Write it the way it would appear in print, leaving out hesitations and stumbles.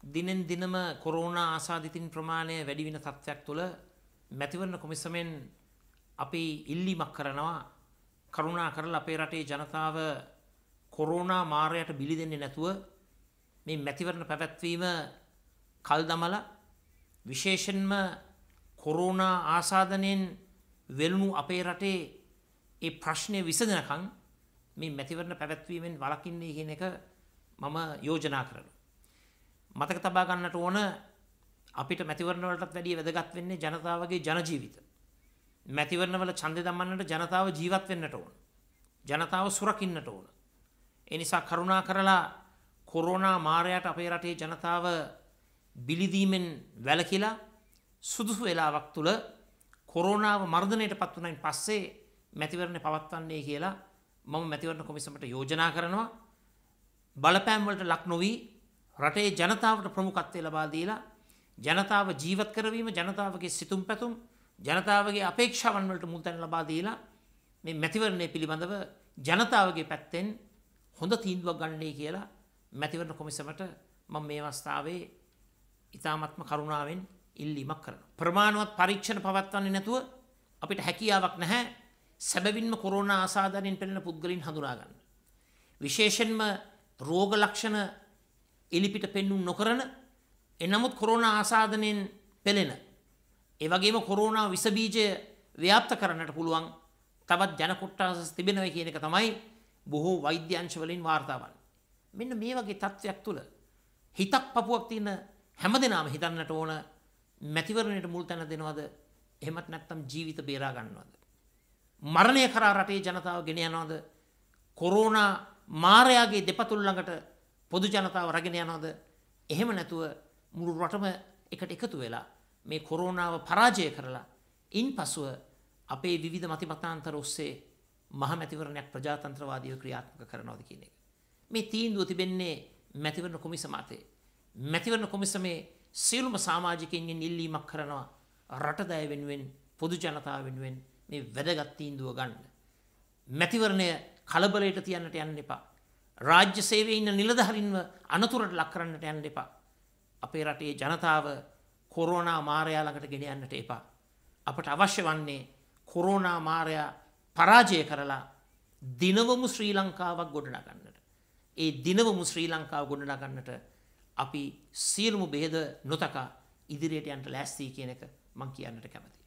දිනෙන් දිනම corona ආසාදිතින් ප්‍රමාණය වැඩි වෙන තත්ත්වයක් තුළ මැතිවරණ කොමිසමෙන් අපි ඉල්ලීමක් කරනවා කරුණා කරලා අපේ රටේ ජනතාව කොරෝනා මාරයට බිලි දෙන්නේ නැතුව මේ මැතිවරණ පැවැත්වීම කල් දමලා විශේෂයෙන්ම කොරෝනා ආසාදනයෙන් වෙළුණු අපේ රටේ ඒ ප්‍රශ්නේ විසඳනකම් මේ මැතිවරණ පැවැත්වීමෙන් වළකින්නේ කියන එක මම යෝජනා කරනවා. මතක තබා ගන්නට ඕන අපිට මැතිවරණ වලටත් වැඩිය වැදගත් වෙන්නේ ජනතාවගේ ජන ජීවිත. මැතිවරණ වල ඡන්දය දමන්නට ජනතාව ජීවත් වෙන්නට ඕන. ජනතාව සුරකින්නට ඕන. ඒ නිසා කරුණා කරලා කොරෝනා මාරයට අපේ රටේ ජනතාව බිලිදීමෙන් වැළකීලා සුදුසු වේලාවක් තුල කොරෝනාව මර්ධනයට පත් වුණායින් පස්සේ මැතිවරණ පවත්වන්නේ කියලා මම මැතිවරණ කොමිසමට යෝජනා කරනවා. බලපෑම් වලට ලක් නොවි රටේ ජනතාවට ප්‍රමුඛත්වය ලබා දීලා ජනතාව ජීවත් කරවීම ජනතාවගේ සිතුම් පැතුම් ජනතාවගේ අපේක්ෂාවන් වලට මුල් තැන ලබා දීලා මේ මැතිවරණය පිළිබඳව ජනතාවගේ පැත්තෙන් හොඳ තීන්දුවක් ගන්නයි කියලා මැතිවරණ කොමිසමට මම මේ අවස්ථාවේ ඉතාමත්ම කරුණාවෙන් ඉල්ලීමක් කරනවා. ප්‍රමාණවත් පරීක්ෂණ පවත්වන්නේ නැතුව අපිට හැකියාවක් නැහැ සැබවින්ම කොරෝනා ආසාදනයෙන් පෙළෙන පුද්ගලයන් හඳුනා ගන්න. විශේෂයෙන්ම රෝග ලක්ෂණ එලිපිට පෙන්වුම් නොකරන එනමුත් කොරෝනා ආසාදනයෙන් පෙළෙන ඒ වගේම කොරෝනා විස බීජය ව්‍යාප්ත කරන්නට පුළුවන් තවත් ජන කොට්ටාස තිබෙනවා කියන එක තමයි බොහෝ වෛද්‍ය අංශ වලින් වාර්තා වන්නේ. මෙන්න මේ වගේ තත්ත්වයක් තුල හිතක් පපුවක් තියෙන හැමදෙනාම හිතන්නට ඕන මැතිවරණයට මුල් තැන දෙනවද එහෙමත් නැත්නම් ජීවිත බේරා ගන්නවද? මරණය කරා රටේ ජනතාව ගෙන යනවද? කොරෝනා මාරයාගේ දෙපතුල් ළඟට පොදු ජනතාව රැගෙන යනවද? එහෙම නැතුව මුළු රටම එකට එකතු වෙලා මේ කොරෝනාව පරාජය කරලා ඉන්පසුව අපේ විවිධ මතිමතාන්තර ඔස්සේ මහ මැතිවරණයක් ප්‍රජාතන්ත්‍රවාදීව ක්‍රියාත්මක කරනවාද කියන එක. මේ තීන්දුව තිබෙන්නේ මැතිවරණ කොමිසම අතේ. මැතිවරණ කොමිසමේ සියලුම සමාජිකයින්ගෙන් ඉල්ලීමක් කරනවා රටදය වෙනුවෙන් පොදු ජනතාව වෙනුවෙන් මේ වැදගත් තීන්දුව ගන්න. මැතිවරණය කලබලයට තියන්නට යන්න එපා. රාජ්‍ය සේවයේ ඉන්න නිලධාරීන්ව අනතුරට ලක් කරන්නට යන්න එපා. අපේ රටේ ජනතාව කොරෝනා මාරයා ළඟට ගෙන යන්නට එපා. අපට අවශ්‍ය වන්නේ කොරෝනා මාරයා පරාජය කරලා දිනවමු ශ්‍රී ලංකාවක් ගොඩනගන්නට. ඒ දිනවමු ශ්‍රී ලංකාව ගොඩනගන්නට අපි සියලුම බෙහෙද නොතකා ඉදිරියට යන්න ලෑස්ති කියන එක මම කියන්නට කැමතියි.